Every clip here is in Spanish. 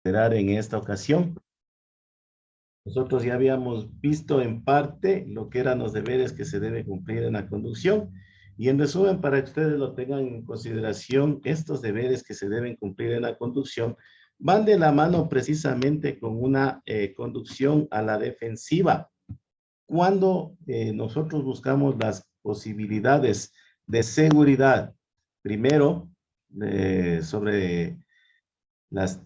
En esta ocasión. Nosotros ya habíamos visto en parte lo que eran los deberes que se debe cumplir en la conducción y en resumen, para que ustedes lo tengan en consideración, estos deberes que se deben cumplir en la conducción van de la mano precisamente con una conducción a la defensiva. Cuando nosotros buscamos las posibilidades de seguridad, primero, sobre las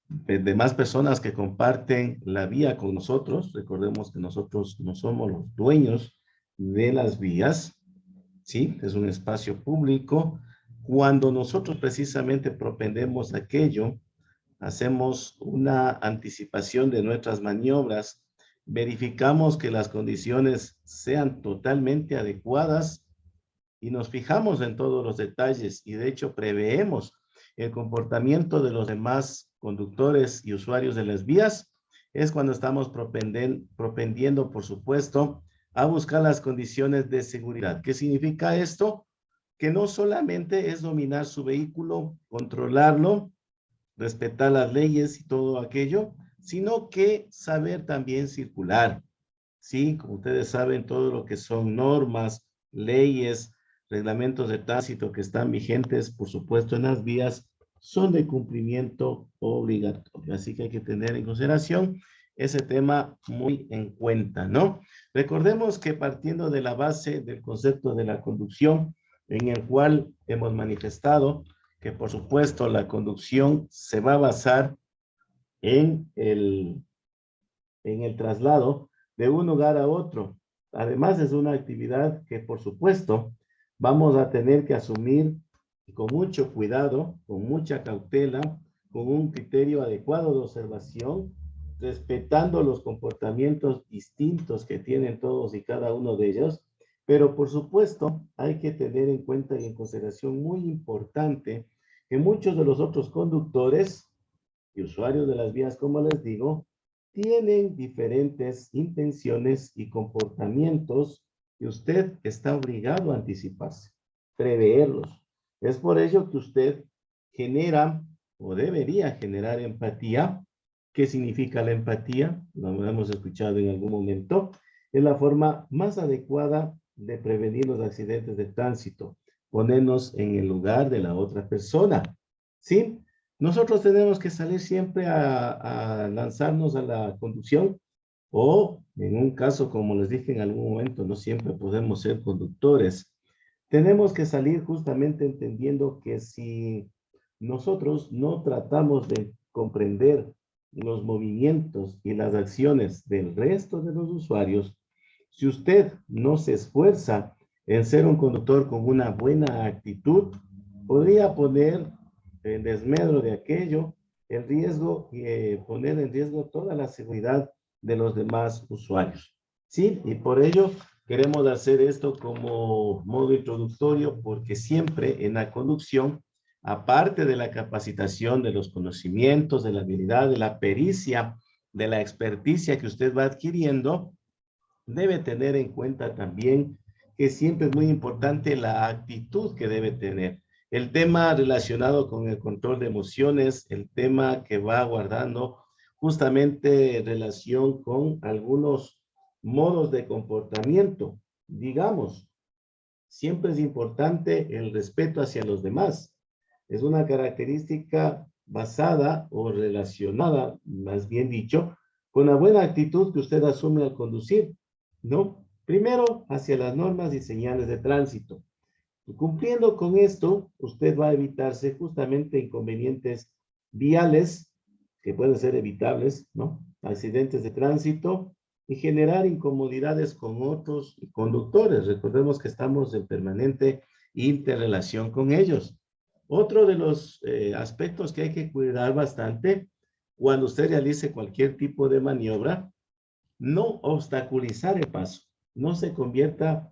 demás personas que comparten la vía con nosotros. Recordemos que nosotros no somos los dueños de las vías, ¿sí? Es un espacio público. Cuando nosotros precisamente propendemos aquello, hacemos una anticipación de nuestras maniobras, verificamos que las condiciones sean totalmente adecuadas y nos fijamos en todos los detalles y de hecho preveemos el comportamiento de los demás conductores y usuarios de las vías, es cuando estamos propendiendo, por supuesto, a buscar las condiciones de seguridad. ¿Qué significa esto? Que no solamente es dominar su vehículo, controlarlo, respetar las leyes y todo aquello, sino que saber también circular. Sí, como ustedes saben, todo lo que son normas, leyes, reglamentos de tránsito que están vigentes, por supuesto, en las vías, son de cumplimiento obligatorio. Así que hay que tener en consideración ese tema muy en cuenta, ¿no? Recordemos que partiendo de la base del concepto de la conducción, en el cual hemos manifestado que, por supuesto, la conducción se va a basar en el traslado de un lugar a otro. Además, es una actividad que, por supuesto, vamos a tener que asumir con mucho cuidado, con mucha cautela, con un criterio adecuado de observación, respetando los comportamientos distintos que tienen todos y cada uno de ellos. Pero, por supuesto, hay que tener en cuenta y en consideración muy importante que muchos de los otros conductores y usuarios de las vías, como les digo, tienen diferentes intenciones y comportamientos y usted está obligado a anticiparse, preverlos. Es por ello que usted genera o debería generar empatía. ¿Qué significa la empatía? Lo hemos escuchado en algún momento. Es la forma más adecuada de prevenir los accidentes de tránsito. Ponernos en el lugar de la otra persona. ¿Sí? Nosotros tenemos que salir siempre a lanzarnos a la conducción o, en un caso, como les dije en algún momento, no siempre podemos ser conductores. Tenemos que salir justamente entendiendo que si nosotros no tratamos de comprender los movimientos y las acciones del resto de los usuarios, si usted no se esfuerza en ser un conductor con una buena actitud, podría poner en desmedro de aquello, el riesgo, poner en riesgo toda la seguridad de los demás usuarios. Sí, y por ello queremos hacer esto como modo introductorio porque siempre en la conducción, aparte de la capacitación, de los conocimientos, de la habilidad, de la pericia, de la experticia que usted va adquiriendo, debe tener en cuenta también que siempre es muy importante la actitud que debe tener. El tema relacionado con el control de emociones, el tema que va guardando justamente relación con algunos modos de comportamiento. Digamos, siempre es importante el respeto hacia los demás. Es una característica basada o relacionada, más bien dicho, con la buena actitud que usted asume al conducir, ¿no? Primero, hacia las normas y señales de tránsito. Y cumpliendo con esto, usted va a evitarse justamente inconvenientes viales que pueden ser evitables, ¿no? Accidentes de tránsito y generar incomodidades con otros conductores. Recordemos que estamos en permanente interrelación con ellos. Otro de los aspectos que hay que cuidar bastante cuando usted realice cualquier tipo de maniobra, no obstaculizar el paso, no se convierta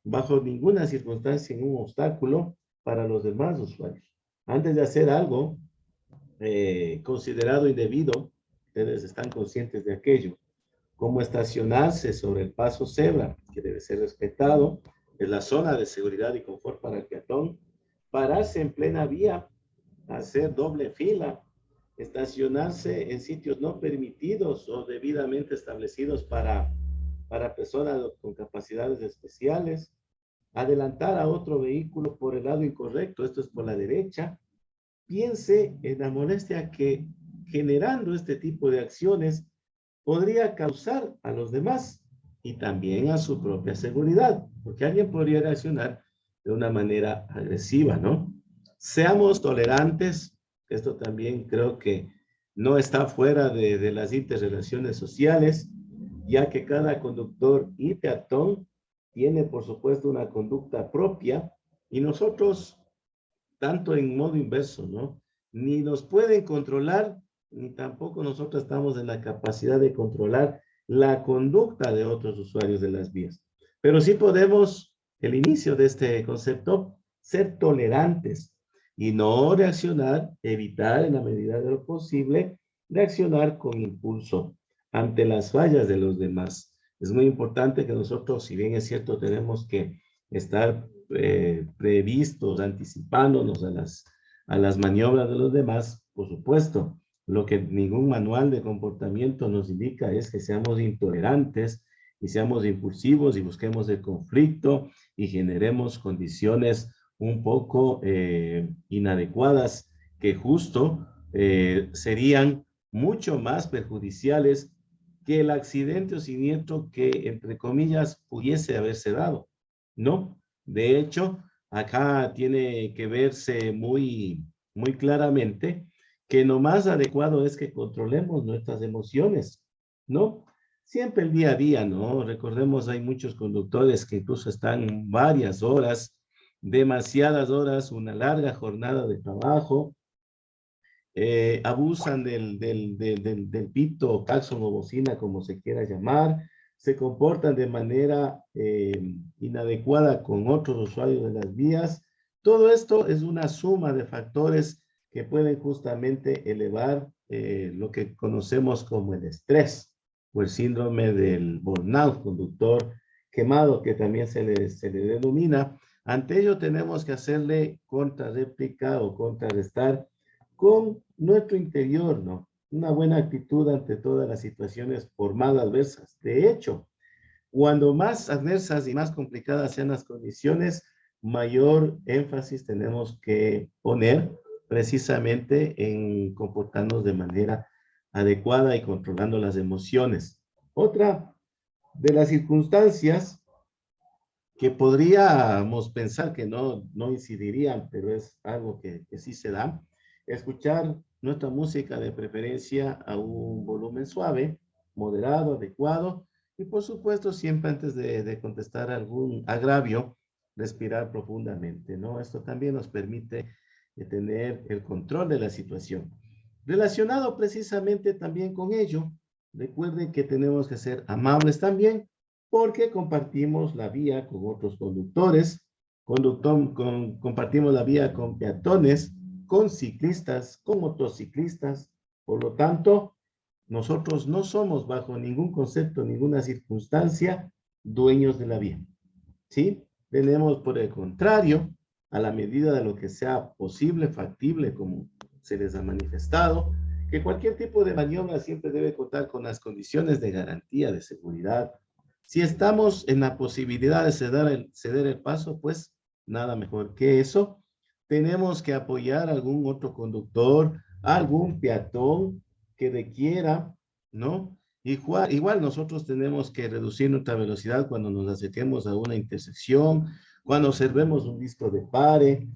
bajo ninguna circunstancia en un obstáculo para los demás usuarios. Antes de hacer algo considerado indebido, ustedes están conscientes de aquello, como estacionarse sobre el paso cebra, que debe ser respetado, es la zona de seguridad y confort para el peatón, pararse en plena vía, hacer doble fila, estacionarse en sitios no permitidos o debidamente establecidos para personas con capacidades especiales, adelantar a otro vehículo por el lado incorrecto, esto es por la derecha. Piense en la molestia que generando este tipo de acciones podría causar a los demás y también a su propia seguridad, porque alguien podría reaccionar de una manera agresiva, ¿no? Seamos tolerantes, esto también creo que no está fuera de las interrelaciones sociales, ya que cada conductor y peatón tiene, por supuesto, una conducta propia y nosotros, tanto en modo inverso, ¿no? Ni nos pueden controlar, ni tampoco nosotros estamos en la capacidad de controlar la conducta de otros usuarios de las vías. Pero sí podemos, el inicio de este concepto, ser tolerantes y no reaccionar, evitar en la medida de lo posible, reaccionar con impulso ante las fallas de los demás. Es muy importante que nosotros, si bien es cierto, tenemos que estar previstos, anticipándonos a las maniobras de los demás, por supuesto. Lo que ningún manual de comportamiento nos indica es que seamos intolerantes y seamos impulsivos y busquemos el conflicto y generemos condiciones un poco inadecuadas que justo serían mucho más perjudiciales que el accidente o siniestro que, entre comillas, pudiese haberse dado, ¿no? De hecho, acá tiene que verse muy claramente que lo más adecuado es que controlemos nuestras emociones, ¿no? Siempre el día a día, ¿no? Recordemos, hay muchos conductores que incluso están varias horas, demasiadas horas, una larga jornada de trabajo, abusan del pito o claxon o bocina, como se quiera llamar, se comportan de manera inadecuada con otros usuarios de las vías. Todo esto es una suma de factores que pueden justamente elevar lo que conocemos como el estrés o el síndrome del burnout, conductor quemado, que también se le denomina. Ante ello tenemos que hacerle contrarréplica o contrarrestar con nuestro interior, ¿no? Una buena actitud ante todas las situaciones por más adversas. De hecho, cuando más adversas y más complicadas sean las condiciones, mayor énfasis tenemos que poner precisamente en comportarnos de manera adecuada y controlando las emociones. Otra de las circunstancias que podríamos pensar que no incidirían, pero es algo que sí se da, escuchar nuestra música de preferencia a un volumen suave, moderado, adecuado, y por supuesto siempre antes de contestar algún agravio, respirar profundamente, ¿no? Esto también nos permite tener el control de la situación. Relacionado precisamente también con ello, recuerden que tenemos que ser amables también, porque compartimos la vía con otros conductores, compartimos la vía con peatones, con ciclistas, con motociclistas. Por lo tanto, nosotros no somos bajo ningún concepto, ninguna circunstancia, dueños de la vía. ¿Sí? Tenemos, por el contrario, a la medida de lo que sea posible, factible, como se les ha manifestado, que cualquier tipo de maniobra siempre debe contar con las condiciones de garantía, de seguridad. Si estamos en la posibilidad de ceder el paso, pues nada mejor que eso. Tenemos que apoyar a algún otro conductor, a algún peatón que requiera, ¿no? Igual nosotros tenemos que reducir nuestra velocidad cuando nos acerquemos a una intersección, cuando observemos un disco de pare,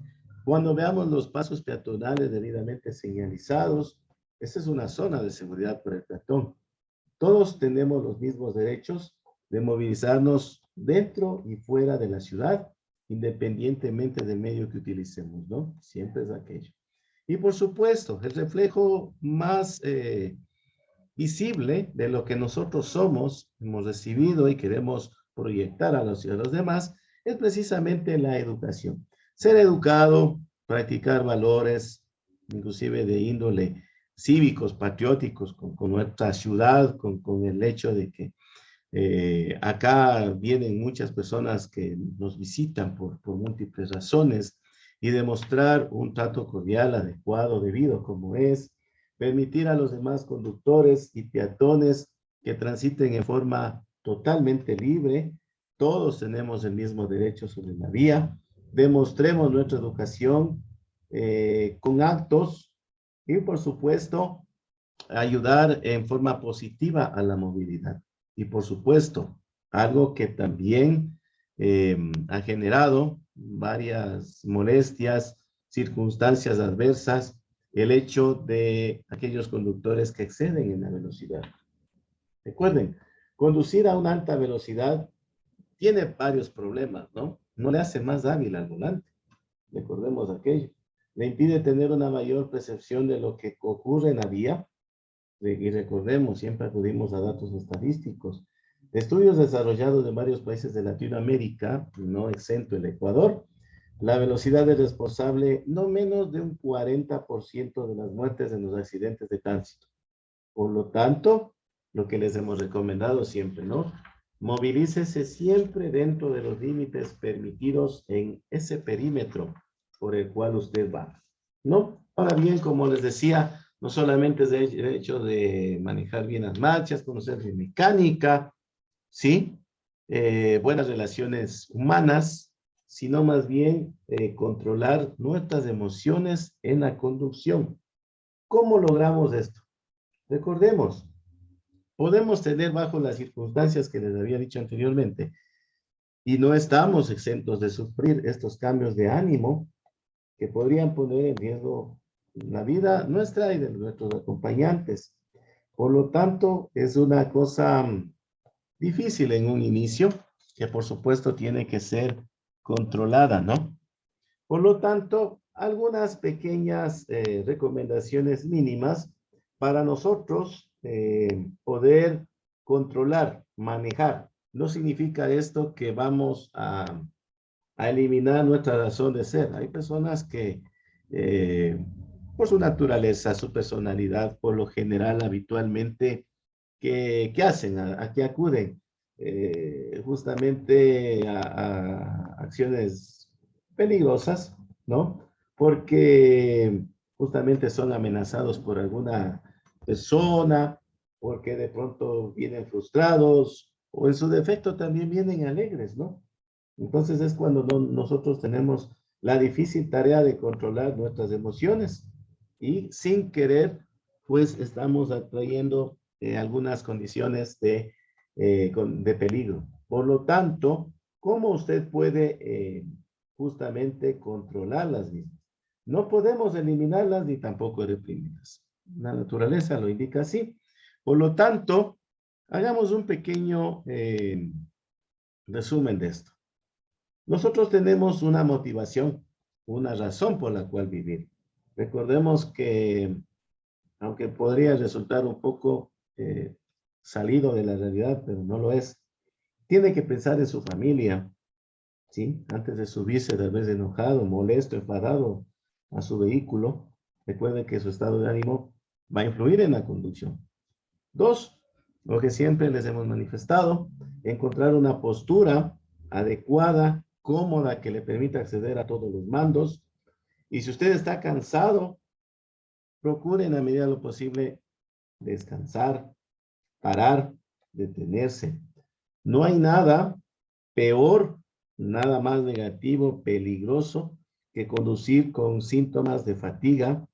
cuando veamos los pasos peatonales debidamente señalizados. Esta es una zona de seguridad para el peatón. Todos tenemos los mismos derechos de movilizarnos dentro y fuera de la ciudad, independientemente del medio que utilicemos, ¿no? Siempre es aquello. Y por supuesto, el reflejo más visible de lo que nosotros somos, hemos recibido y queremos proyectar a los demás, es precisamente la educación. Ser educado, practicar valores, inclusive de índole cívicos, patrióticos, con nuestra ciudad, con el hecho de que acá vienen muchas personas que nos visitan por múltiples razones y demostrar un trato cordial, adecuado, debido como es, permitir a los demás conductores y peatones que transiten en forma totalmente libre. Todos tenemos el mismo derecho sobre la vía. Demostremos nuestra educación con actos y, por supuesto, ayudar en forma positiva a la movilidad. Y, por supuesto, algo que también ha generado varias molestias, circunstancias adversas, el hecho de aquellos conductores que exceden en la velocidad. Recuerden, conducir a una alta velocidad tiene varios problemas, ¿no? No le hace más hábil al volante. Recordemos aquello. Le impide tener una mayor percepción de lo que ocurre en la vía. Y recordemos, siempre acudimos a datos estadísticos. Estudios desarrollados en varios países de Latinoamérica, no exento el Ecuador, la velocidad es responsable no menos de un 40% de las muertes en los accidentes de tránsito. Por lo tanto, lo que les hemos recomendado siempre, ¿no? Movilícese siempre dentro de los límites permitidos en ese perímetro por el cual usted va, ¿no? Ahora bien, como les decía, no solamente es el hecho de manejar bien las marchas, conocer de mecánica, ¿sí? Buenas relaciones humanas, sino más bien controlar nuestras emociones en la conducción. ¿Cómo logramos esto? Recordemos, podemos tener bajo las circunstancias que les había dicho anteriormente y no estamos exentos de sufrir estos cambios de ánimo que podrían poner en riesgo la vida nuestra y de nuestros acompañantes. Por lo tanto, es una cosa difícil en un inicio, que por supuesto tiene que ser controlada, ¿no? Por lo tanto, algunas pequeñas recomendaciones mínimas para nosotros poder controlar, manejar. No significa esto que vamos a eliminar nuestra razón de ser. Hay personas que, por su naturaleza, su personalidad, por lo general, habitualmente, ¿qué hacen? ¿A qué acuden? Justamente a acciones peligrosas, ¿no? Porque justamente son amenazados por alguna persona, porque de pronto vienen frustrados, o en su defecto también vienen alegres, ¿no? Entonces es cuando nosotros tenemos la difícil tarea de controlar nuestras emociones y sin querer, pues estamos atrayendo algunas condiciones de peligro. Por lo tanto, ¿cómo usted puede justamente controlar las mismas? No podemos eliminarlas ni tampoco reprimirlas. La naturaleza lo indica así. Por lo tanto, hagamos un pequeño resumen de esto. Nosotros tenemos una motivación, una razón por la cual vivir. Recordemos que, aunque podría resultar un poco salido de la realidad, pero no lo es, tiene que pensar en su familia, ¿sí? Antes de subirse, tal vez enojado, molesto, enfadado a su vehículo, recuerde que su estado de ánimo va a influir en la conducción. Dos, lo que siempre les hemos manifestado, encontrar una postura adecuada, cómoda, que le permita acceder a todos los mandos. Y si usted está cansado, procure en la medida de lo posible descansar, parar, detenerse. No hay nada peor, nada más negativo, peligroso, que conducir con síntomas de fatiga,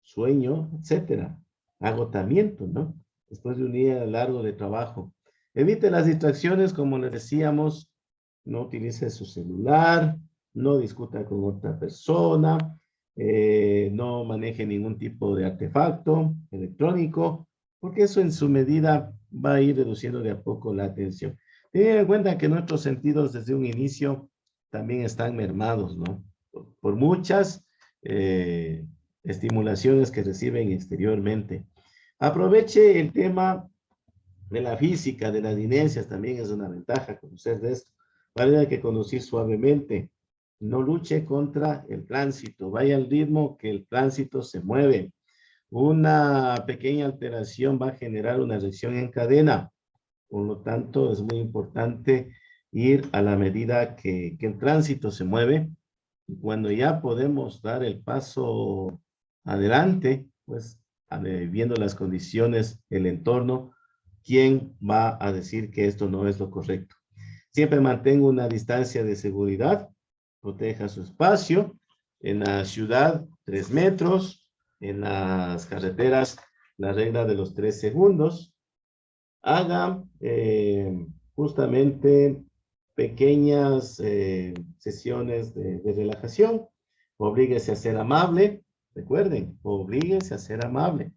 sueño, etcétera, agotamiento, ¿no? Después de un día largo de trabajo. Evite las distracciones, como les decíamos, no utilice su celular, no discuta con otra persona, no maneje ningún tipo de artefacto electrónico, porque eso en su medida va a ir reduciendo de a poco la atención. Ten en cuenta que nuestros sentidos desde un inicio también están mermados, ¿no? Por muchas estimulaciones que reciben exteriormente. Aproveche el tema de la física, de las inercias, también es una ventaja conocer de esto. Vale que conducir suavemente. No luche contra el tránsito. Vaya al ritmo que el tránsito se mueve. Una pequeña alteración va a generar una reacción en cadena. Por lo tanto, es muy importante ir a la medida que el tránsito se mueve. Y cuando ya podemos dar el paso adelante, pues viendo las condiciones, el entorno, ¿quién va a decir que esto no es lo correcto? Siempre mantenga una distancia de seguridad, proteja su espacio. En la ciudad, 3 metros. En las carreteras, la regla de los 3 segundos. Haga justamente pequeñas sesiones de relajación. Oblíguese a ser amable. Recuerden, oblíguese a ser amable.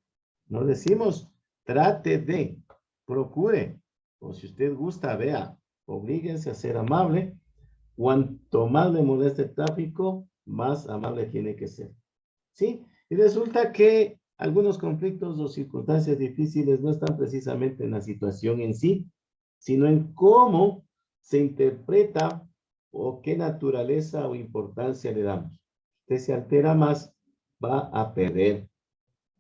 No decimos, trate de, procure, o si usted gusta, vea, oblíguense a ser amable. Cuanto más le moleste el tráfico, más amable tiene que ser. ¿Sí? Y resulta que algunos conflictos o circunstancias difíciles no están precisamente en la situación en sí, sino en cómo se interpreta o qué naturaleza o importancia le damos. Usted se altera más, va a perder.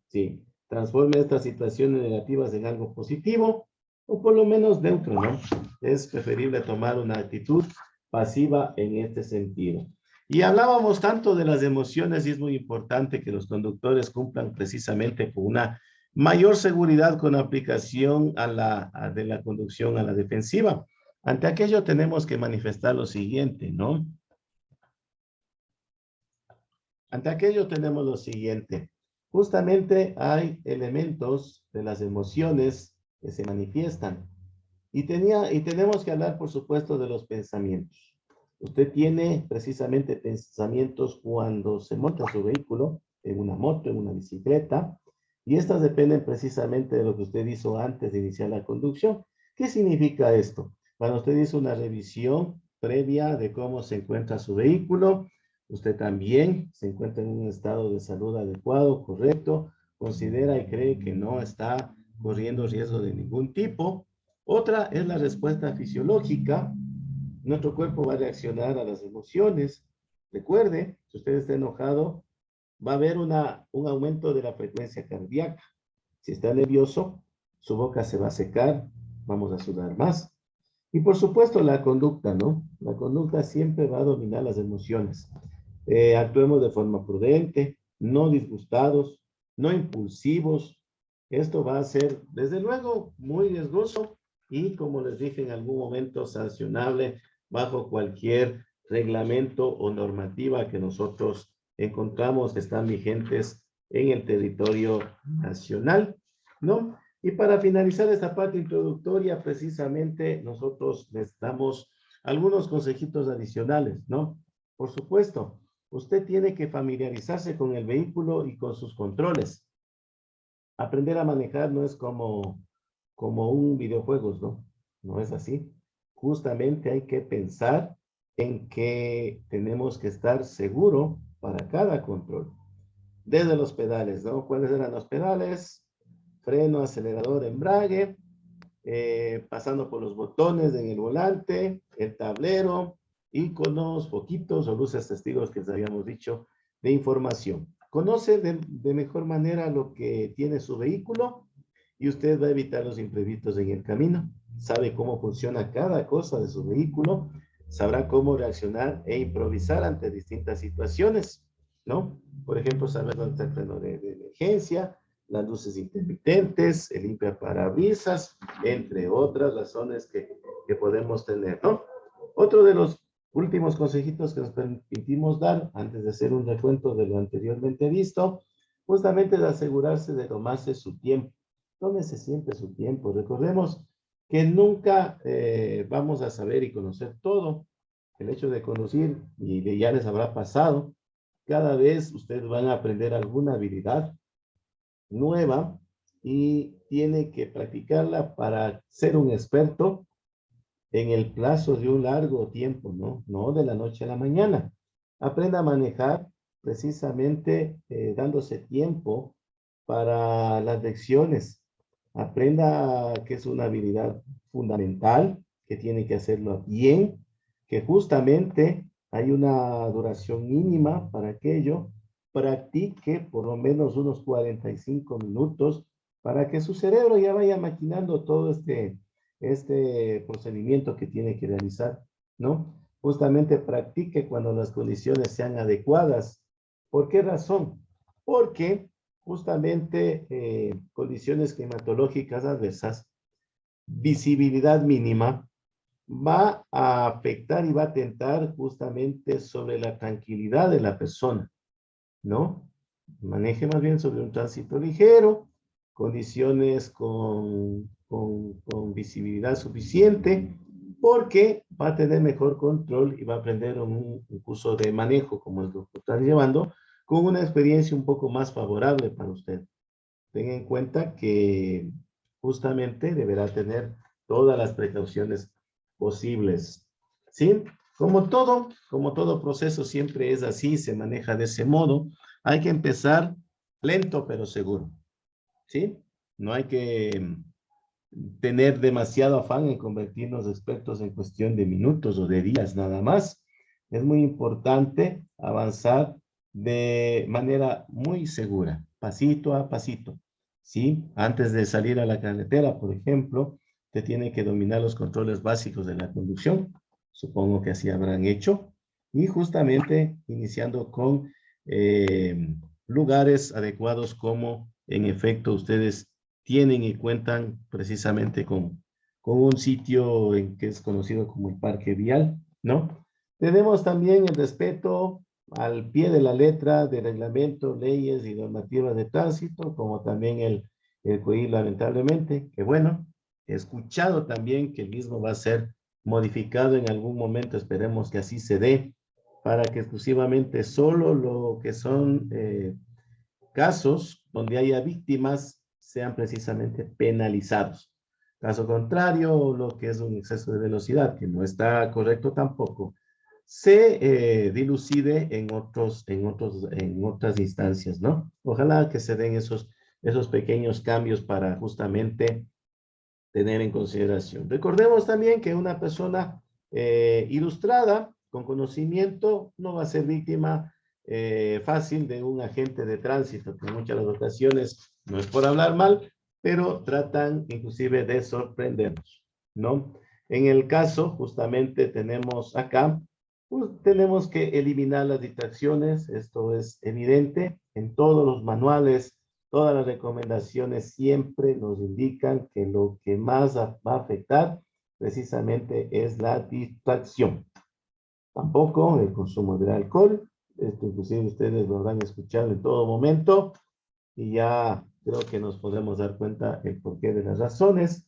Sí, transforme estas situaciones negativas en algo positivo o por lo menos neutro, ¿no? Es preferible tomar una actitud pasiva en este sentido. Y hablábamos tanto de las emociones y es muy importante que los conductores cumplan precisamente con una mayor seguridad con aplicación de la conducción a la defensiva. Ante aquello tenemos que manifestar lo siguiente, ¿no? Ante aquello tenemos lo siguiente. Justamente hay elementos de las emociones que se manifiestan. Y tenemos que hablar, por supuesto, de los pensamientos. Usted tiene precisamente pensamientos cuando se monta su vehículo, en una moto, en una bicicleta, y estas dependen precisamente de lo que usted hizo antes de iniciar la conducción. ¿Qué significa esto? Cuando usted hizo una revisión previa de cómo se encuentra su vehículo, usted también se encuentra en un estado de salud adecuado, correcto, considera y cree que no está corriendo riesgo de ningún tipo. Otra es la respuesta fisiológica. Nuestro cuerpo va a reaccionar a las emociones. Recuerde, si usted está enojado, va a haber un aumento de la frecuencia cardíaca. Si está nervioso, su boca se va a secar, vamos a sudar más. Y por supuesto la conducta, ¿no? La conducta siempre va a dominar las emociones. Actuemos de forma prudente, no disgustados, no impulsivos. Esto va a ser, desde luego, muy riesgoso y, como les dije en algún momento, sancionable bajo cualquier reglamento o normativa que nosotros encontramos que están vigentes en el territorio nacional, ¿no? Y para finalizar esta parte introductoria, precisamente nosotros les damos algunos consejitos adicionales, ¿no? Por supuesto, usted tiene que familiarizarse con el vehículo y con sus controles. Aprender a manejar no es como un videojuego, ¿no? No es así. Justamente hay que pensar en que tenemos que estar seguro para cada control. Desde los pedales, ¿no? ¿Cuáles eran los pedales? Freno, acelerador, embrague, pasando por los botones en el volante, el tablero, iconos, foquitos o luces testigos que les habíamos dicho de información. Conoce de mejor manera lo que tiene su vehículo y usted va a evitar los imprevistos en el camino. Sabe cómo funciona cada cosa de su vehículo, sabrá cómo reaccionar e improvisar ante distintas situaciones, ¿no? Por ejemplo, saber dónde está el freno de emergencia, las luces intermitentes, el limpiaparabrisas, entre otras razones que podemos tener, ¿no? Otro de los últimos consejitos que nos permitimos dar antes de hacer un recuento de lo anteriormente visto, justamente es asegurarse de tomarse su tiempo. Tómese siempre su tiempo. Recordemos que nunca vamos a saber y conocer todo. El hecho de conducir, y ya les habrá pasado, cada vez ustedes van a aprender alguna habilidad nueva y tiene que practicarla para ser un experto en el plazo de un largo tiempo, ¿no? No de la noche a la mañana. Aprenda a manejar precisamente dándose tiempo para las lecciones. Aprenda que es una habilidad fundamental, que tiene que hacerlo bien, que justamente hay una duración mínima para aquello. Practique por lo menos unos 45 minutos para que su cerebro ya vaya maquinando todo este procedimiento que tiene que realizar, ¿no? Justamente practique cuando las condiciones sean adecuadas. ¿Por qué razón? Porque justamente condiciones climatológicas adversas, visibilidad mínima, va a afectar y va a atentar justamente sobre la tranquilidad de la persona, ¿no? Maneje más bien sobre un tránsito ligero, condiciones con visibilidad suficiente, porque va a tener mejor control y va a aprender un curso de manejo, como es lo que están llevando, con una experiencia un poco más favorable para usted. Tenga en cuenta que justamente deberá tener todas las precauciones posibles, ¿sí? Como todo proceso siempre es así, se maneja de ese modo. Hay que empezar lento pero seguro, ¿sí? No hay que tener demasiado afán en convertirnos expertos en cuestión de minutos o de días nada más. Es muy importante avanzar de manera muy segura, pasito a pasito, ¿sí? Antes de salir a la carretera, por ejemplo, te tiene que dominar los controles básicos de la conducción. Supongo que así habrán hecho. Y justamente iniciando con lugares adecuados como en efecto ustedes tienen y cuentan precisamente con un sitio que es conocido como el Parque Vial, ¿no? Tenemos también el respeto al pie de la letra de reglamentos, leyes y normativas de tránsito, como también el COI, lamentablemente, que bueno, he escuchado también que el mismo va a ser modificado en algún momento, esperemos que así se dé, para que exclusivamente solo lo que son casos donde haya víctimas sean precisamente penalizados. Caso contrario, lo que es un exceso de velocidad, que no está correcto tampoco, se dilucide en otras instancias, ¿no? Ojalá que se den esos pequeños cambios para justamente tener en consideración. Recordemos también que una persona ilustrada, con conocimiento, no va a ser víctima fácil de un agente de tránsito, que en muchas ocasiones, no es por hablar mal, pero tratan inclusive de sorprendernos, ¿no? En el caso, justamente tenemos acá, pues, tenemos que eliminar las distracciones, esto es evidente, en todos los manuales. Todas las recomendaciones siempre nos indican que lo que más va a afectar precisamente es la distracción. Tampoco el consumo de alcohol. Esto inclusive ustedes lo habrán escuchado en todo momento y ya creo que nos podemos dar cuenta el porqué de las razones.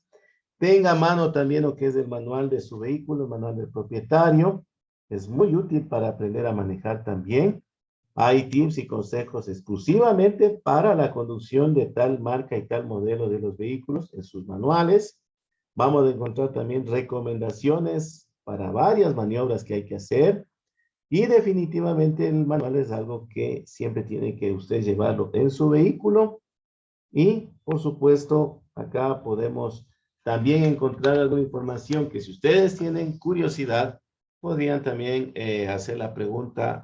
Tenga a mano también lo que es el manual de su vehículo, el manual del propietario. Es muy útil para aprender a manejar también. Hay tips y consejos exclusivamente para la conducción de tal marca y tal modelo de los vehículos en sus manuales. Vamos a encontrar también recomendaciones para varias maniobras que hay que hacer. Y definitivamente el manual es algo que siempre tiene que usted llevarlo en su vehículo. Y por supuesto, acá podemos también encontrar alguna información que si ustedes tienen curiosidad, podrían también hacer la pregunta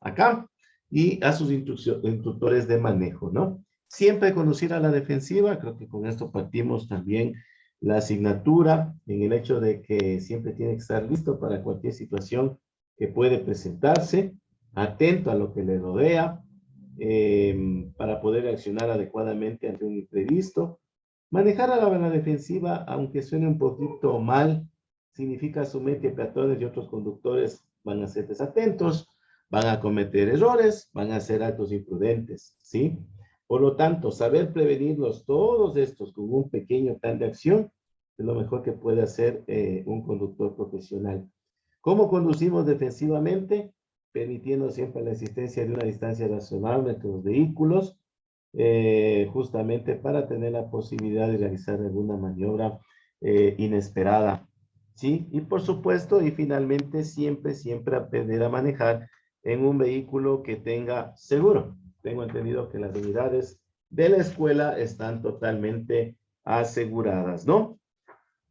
acá y a sus instructores de manejo, ¿no? Siempre conducir a la defensiva, creo que con esto partimos también la asignatura en el hecho de que siempre tiene que estar listo para cualquier situación que puede presentarse, atento a lo que le rodea, para poder reaccionar adecuadamente ante un imprevisto. Manejar a la defensiva, aunque suene un poquito mal, significa asumir que peatones y otros conductores van a ser desatentos, van a cometer errores, van a ser actos imprudentes, ¿sí? Por lo tanto, saber prevenirlos todos estos con un pequeño plan de acción es lo mejor que puede hacer un conductor profesional. ¿Cómo conducimos defensivamente? Permitiendo siempre la existencia de una distancia razonable entre los vehículos, justamente para tener la posibilidad de realizar alguna maniobra inesperada, ¿sí? Y por supuesto, y finalmente, siempre aprender a manejar en un vehículo que tenga seguro. Tengo entendido que las unidades de la escuela están totalmente aseguradas, ¿no?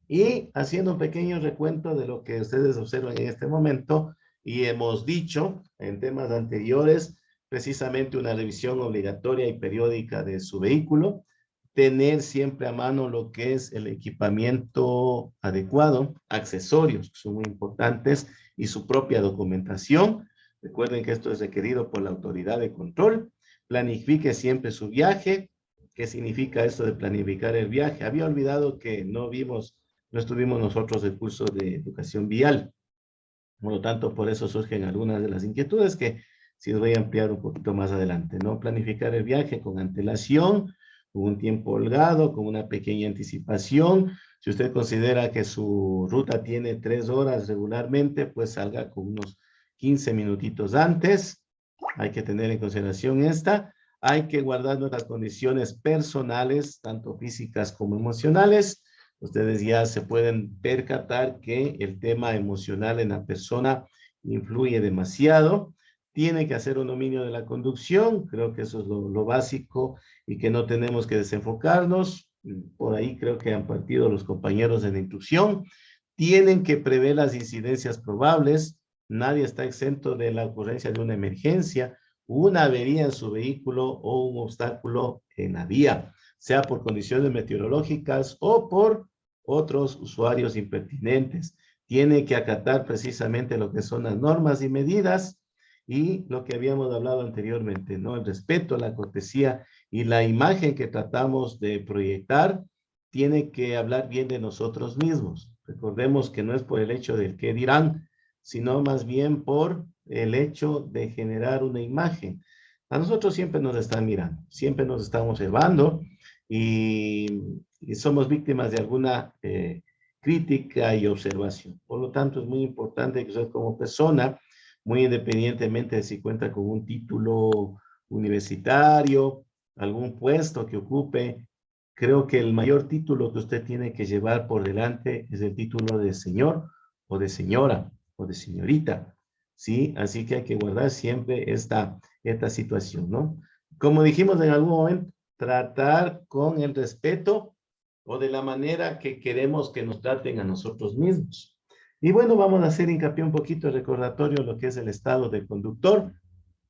Y haciendo un pequeño recuento de lo que ustedes observan en este momento, y hemos dicho en temas anteriores, precisamente una revisión obligatoria y periódica de su vehículo, tener siempre a mano lo que es el equipamiento adecuado, accesorios que son muy importantes y su propia documentación. Recuerden que esto es requerido por la autoridad de control. Planifique siempre su viaje. ¿Qué significa esto de planificar el viaje? Había olvidado que no estuvimos nosotros el curso de educación vial. Por lo tanto, por eso surgen algunas de las inquietudes que sí voy a ampliar un poquito más adelante, ¿no? Planificar el viaje con antelación, con un tiempo holgado, con una pequeña anticipación. Si usted considera que su ruta tiene 3 horas regularmente, pues salga con unos 15 minutitos antes. Hay que tener en consideración esta. Hay que guardar nuestras condiciones personales, tanto físicas como emocionales. Ustedes ya se pueden percatar que el tema emocional en la persona influye demasiado. Tiene que hacer un dominio de la conducción, creo que eso es lo básico y que no tenemos que desenfocarnos. Por ahí creo que han partido los compañeros de la instrucción. Tienen que prever las incidencias probables. Nadie está exento de la ocurrencia de una emergencia, una avería en su vehículo o un obstáculo en la vía, sea por condiciones meteorológicas o por otros usuarios impertinentes. Tiene que acatar precisamente lo que son las normas y medidas y lo que habíamos hablado anteriormente, ¿no? El respeto, la cortesía y la imagen que tratamos de proyectar tiene que hablar bien de nosotros mismos. Recordemos que no es por el hecho del qué dirán, sino más bien por el hecho de generar una imagen. A nosotros siempre nos están mirando, siempre nos están observando y somos víctimas de alguna crítica y observación. Por lo tanto, es muy importante que usted como persona, muy independientemente de si cuenta con un título universitario, algún puesto que ocupe, creo que el mayor título que usted tiene que llevar por delante es el título de señor o de señora o de señorita, ¿sí? Así que hay que guardar siempre esta situación, ¿no? Como dijimos en algún momento, tratar con el respeto o de la manera que queremos que nos traten a nosotros mismos. Y bueno, vamos a hacer hincapié un poquito el recordatorio de lo que es el estado del conductor.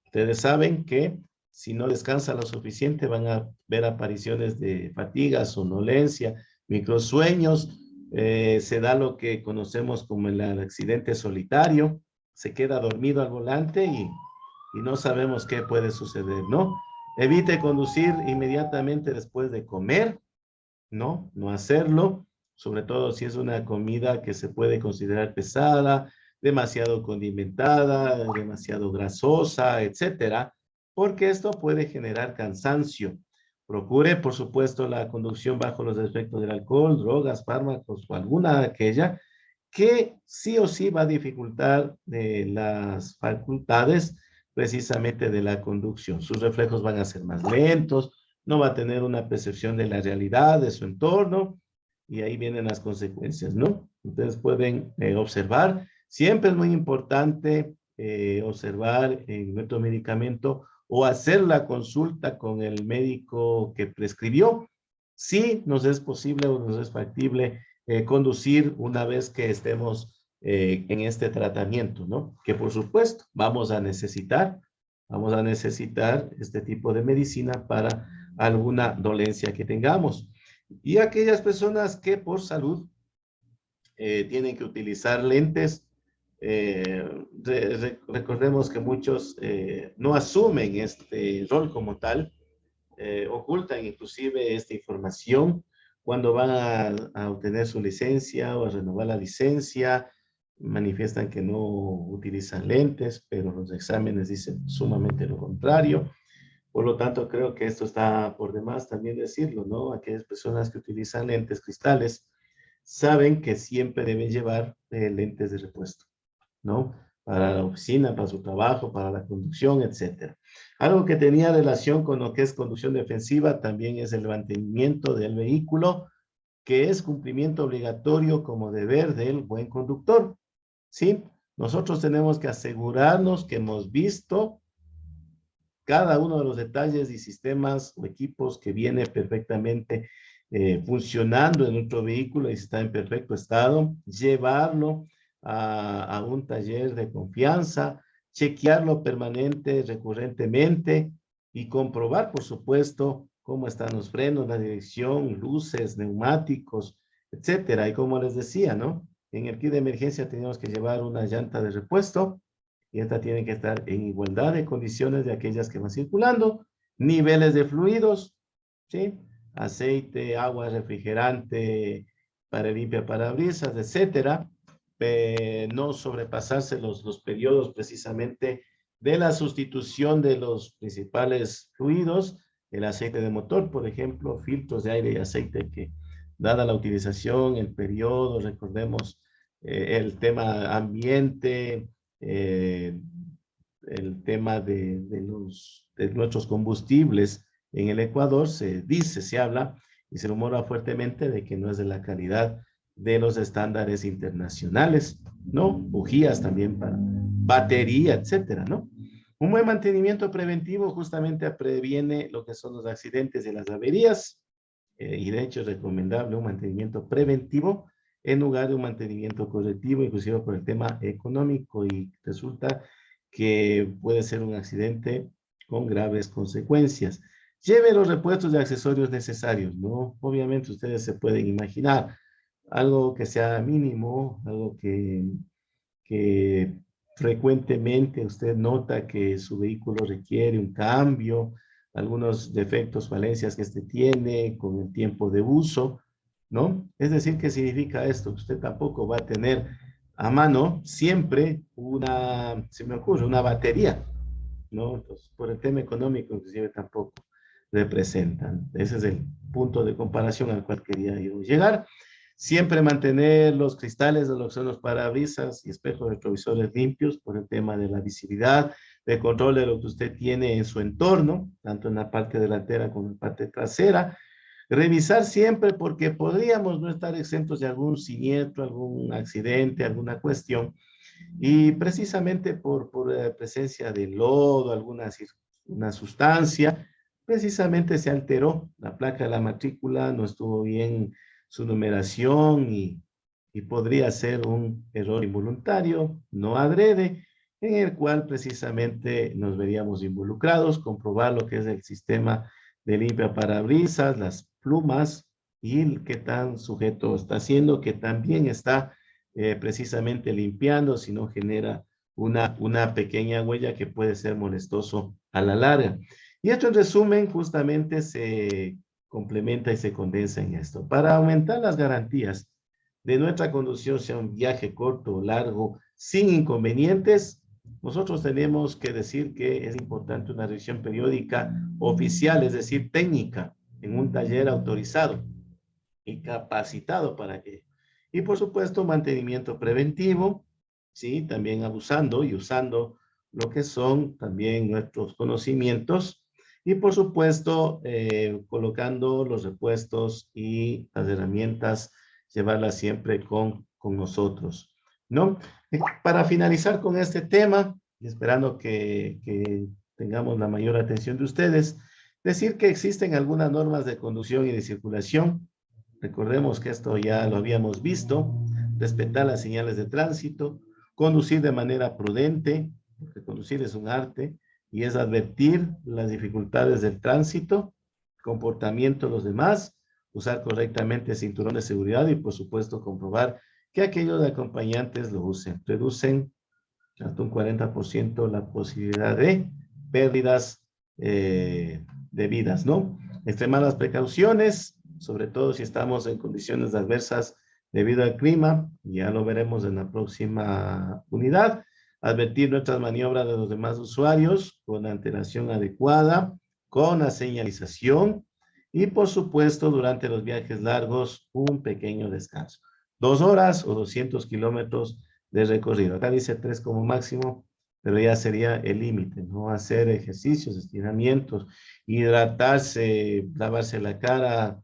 Ustedes saben que si no descansa lo suficiente van a ver apariciones de fatiga, somnolencia, microsueños, se da lo que conocemos como el accidente solitario, se queda dormido al volante y no sabemos qué puede suceder, ¿no? Evite conducir inmediatamente después de comer, ¿no? No hacerlo, sobre todo si es una comida que se puede considerar pesada, demasiado condimentada, demasiado grasosa, etcétera, porque esto puede generar cansancio. Procure, por supuesto, la conducción bajo los efectos del alcohol, drogas, fármacos o alguna de aquella que sí o sí va a dificultar las facultades precisamente de la conducción. Sus reflejos van a ser más lentos, no va a tener una percepción de la realidad, de su entorno, y ahí vienen las consecuencias, ¿no? Ustedes pueden observar, siempre es muy importante observar en nuestro medicamento o hacer la consulta con el médico que prescribió, si nos es posible o nos es factible conducir una vez que estemos en este tratamiento, ¿no? Que por supuesto vamos a necesitar este tipo de medicina para alguna dolencia que tengamos. Y aquellas personas que por salud tienen que utilizar lentes, recordemos que muchos no asumen este rol como tal, ocultan inclusive esta información cuando van a obtener su licencia o a renovar la licencia, manifiestan que no utilizan lentes, pero los exámenes dicen sumamente lo contrario. Por lo tanto, creo que esto está por demás también decirlo, ¿no? Aquellas personas que utilizan lentes cristales saben que siempre deben llevar lentes de repuesto, ¿no? Para la oficina, para su trabajo, para la conducción, etcétera. Algo que tenía relación con lo que es conducción defensiva también es el mantenimiento del vehículo, que es cumplimiento obligatorio como deber del buen conductor, ¿sí? Nosotros tenemos que asegurarnos que hemos visto cada uno de los detalles y sistemas o equipos que viene perfectamente funcionando en nuestro vehículo y está en perfecto estado, llevarlo a un taller de confianza, chequearlo permanente, recurrentemente y comprobar, por supuesto, cómo están los frenos, la dirección, luces, neumáticos, etcétera. Y como les decía, ¿no? En el kit de emergencia tenemos que llevar una llanta de repuesto y esta tiene que estar en igualdad de condiciones de aquellas que van circulando Niveles de fluidos, ¿sí? Aceite, agua, refrigerante, para limpia parabrisas, etcétera. No sobrepasarse los periodos precisamente de la sustitución de los principales fluidos, el aceite de motor, por ejemplo, filtros de aire y aceite que, dada la utilización, el periodo, recordemos el tema ambiente, eh, el tema de nuestros combustibles en el Ecuador, se dice, se habla y se rumora fuertemente de que no es de la calidad de los estándares internacionales, ¿no? Bujías también para batería, etcétera, ¿no? Un buen mantenimiento preventivo justamente previene lo que son los accidentes y las averías, y de hecho es recomendable un mantenimiento preventivo en lugar de un mantenimiento correctivo, inclusive por el tema económico, y resulta que puede ser un accidente con graves consecuencias. Lleve los repuestos de accesorios necesarios, ¿no? Obviamente ustedes se pueden imaginar algo que sea mínimo, algo que frecuentemente usted nota que su vehículo requiere un cambio, algunos defectos, falencias que este tiene con el tiempo de uso, ¿no? Es decir, ¿qué significa esto? Usted tampoco va a tener a mano siempre se me ocurre, una batería, ¿no? Entonces, por el tema económico, inclusive tampoco representan. Ese es el punto de comparación al cual quería yo llegar. Siempre mantener los cristales de lo que son los parabrisas y espejos retrovisores limpios por el tema de la visibilidad, de control de lo que usted tiene en su entorno, tanto en la parte delantera como en la parte trasera. Revisar siempre porque podríamos no estar exentos de algún siniestro, algún accidente, alguna cuestión. Y precisamente por presencia de lodo, una sustancia, precisamente se alteró la placa de la matrícula, no estuvo bien su numeración y podría ser un error involuntario, no adrede, en el cual precisamente nos veríamos involucrados, comprobar lo que es el sistema de limpia parabrisas, las plumas y qué tan sujeto está haciendo, que también está precisamente limpiando, si no genera una pequeña huella que puede ser molestoso a la larga. Y esto en resumen justamente se complementa y se condensa en esto. Para aumentar las garantías de nuestra conducción, sea un viaje corto o largo, sin inconvenientes, nosotros tenemos que decir que es importante una revisión periódica oficial, es decir, técnica, en un taller autorizado y capacitado para ello. Y por supuesto, mantenimiento preventivo, ¿sí? También abusando y usando lo que son también nuestros conocimientos. Y por supuesto, colocando los repuestos y las herramientas, llevarlas siempre con nosotros, ¿no? Para finalizar con este tema, y esperando que tengamos la mayor atención de ustedes, decir que existen algunas normas de conducción y de circulación. Recordemos que esto ya lo habíamos visto, respetar las señales de tránsito, conducir de manera prudente, porque conducir es un arte, y es advertir las dificultades del tránsito, comportamiento de los demás, usar correctamente el cinturón de seguridad y por supuesto comprobar que aquellos acompañantes lo usen. Reducen hasta un 40% la posibilidad de pérdidas de vidas, ¿no? Extremar las precauciones, sobre todo si estamos en condiciones adversas debido al clima, ya lo veremos en la próxima unidad. Advertir nuestras maniobras de los demás usuarios con antelación adecuada, con la señalización y por supuesto durante los viajes largos un pequeño descanso. 2 horas o 200 kilómetros de recorrido. Acá dice 3 como máximo, pero ya sería el límite, ¿no? Hacer ejercicios, estiramientos, hidratarse, lavarse la cara,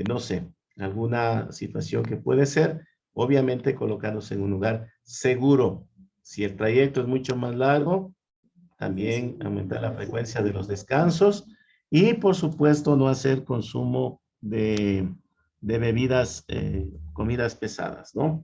no sé, alguna situación que puede ser, obviamente colocándose en un lugar seguro. Si el trayecto es mucho más largo, también aumentar la frecuencia de los descansos y, por supuesto, no hacer consumo de bebidas, comidas pesadas, ¿no?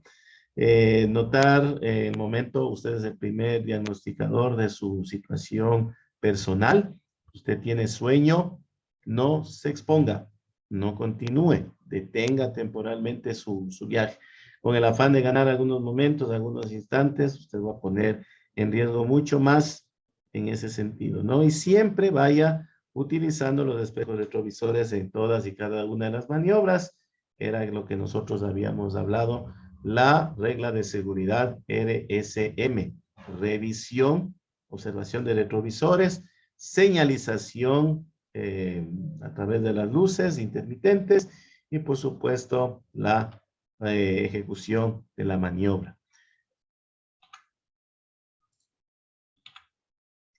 Notar el momento, usted es el primer diagnosticador de su situación personal. Usted tiene sueño, no se exponga, no continúe, detenga temporalmente su viaje. Con el afán de ganar algunos momentos, algunos instantes, usted va a poner en riesgo mucho más en ese sentido, ¿no? Y siempre vaya utilizando los espejos retrovisores en todas y cada una de las maniobras. Era lo que nosotros habíamos hablado, la regla de seguridad RSM, revisión, observación de retrovisores, señalización a través de las luces intermitentes y por supuesto la ejecución de la maniobra.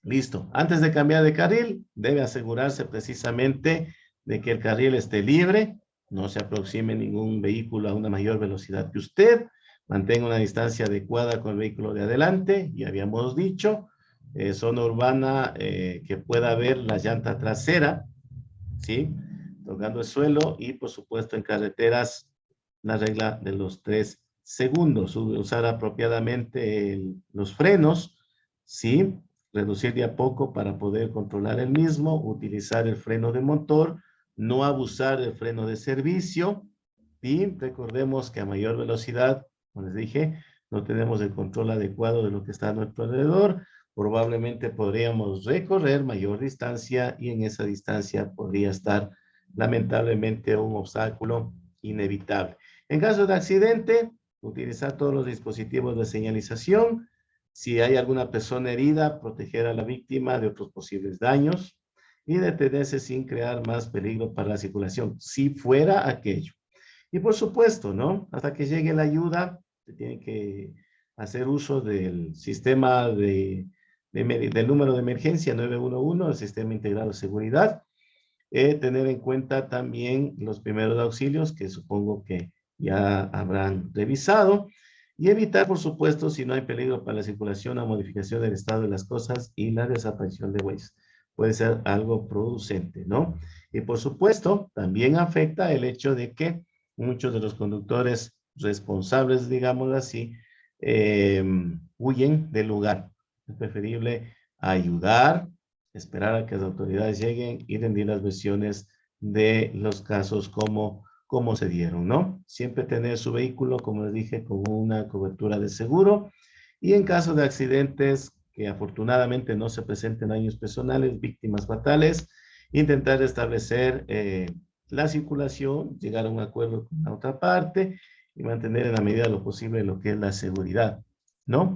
Listo. Antes de cambiar de carril, debe asegurarse precisamente de que el carril esté libre, no se aproxime ningún vehículo a una mayor velocidad que usted, mantenga una distancia adecuada con el vehículo de adelante, ya habíamos dicho, zona urbana que pueda ver la llanta trasera, ¿sí? Tocando el suelo y por supuesto en carreteras la regla de los 3 segundos, usar apropiadamente los frenos, ¿sí? Reducir de a poco para poder controlar el mismo, utilizar el freno de motor, no abusar del freno de servicio y recordemos que a mayor velocidad, como les dije, no tenemos el control adecuado de lo que está a nuestro alrededor, probablemente podríamos recorrer mayor distancia y en esa distancia podría estar lamentablemente un obstáculo inevitable. En caso de accidente, utilizar todos los dispositivos de señalización. Si hay alguna persona herida, proteger a la víctima de otros posibles daños y detenerse sin crear más peligro para la circulación, si fuera aquello. Y por supuesto, ¿no? Hasta que llegue la ayuda, se tiene que hacer uso del sistema del número de emergencia 911, el sistema integrado de seguridad. Tener en cuenta también los primeros auxilios, que supongo que ya habrán revisado, y evitar, por supuesto, si no hay peligro para la circulación, la modificación del estado de las cosas y la desaparición de huellas. Puede ser algo producente, ¿no? Y por supuesto, también afecta el hecho de que muchos de los conductores responsables, digámoslo así, huyen del lugar. Es preferible ayudar, esperar a que las autoridades lleguen y rendir las versiones de los casos como se dieron, ¿no? Siempre tener su vehículo, como les dije, con una cobertura de seguro y en caso de accidentes que afortunadamente no se presenten daños personales, víctimas fatales, intentar establecer la circulación, llegar a un acuerdo con la otra parte y mantener en la medida de lo posible lo que es la seguridad, ¿no?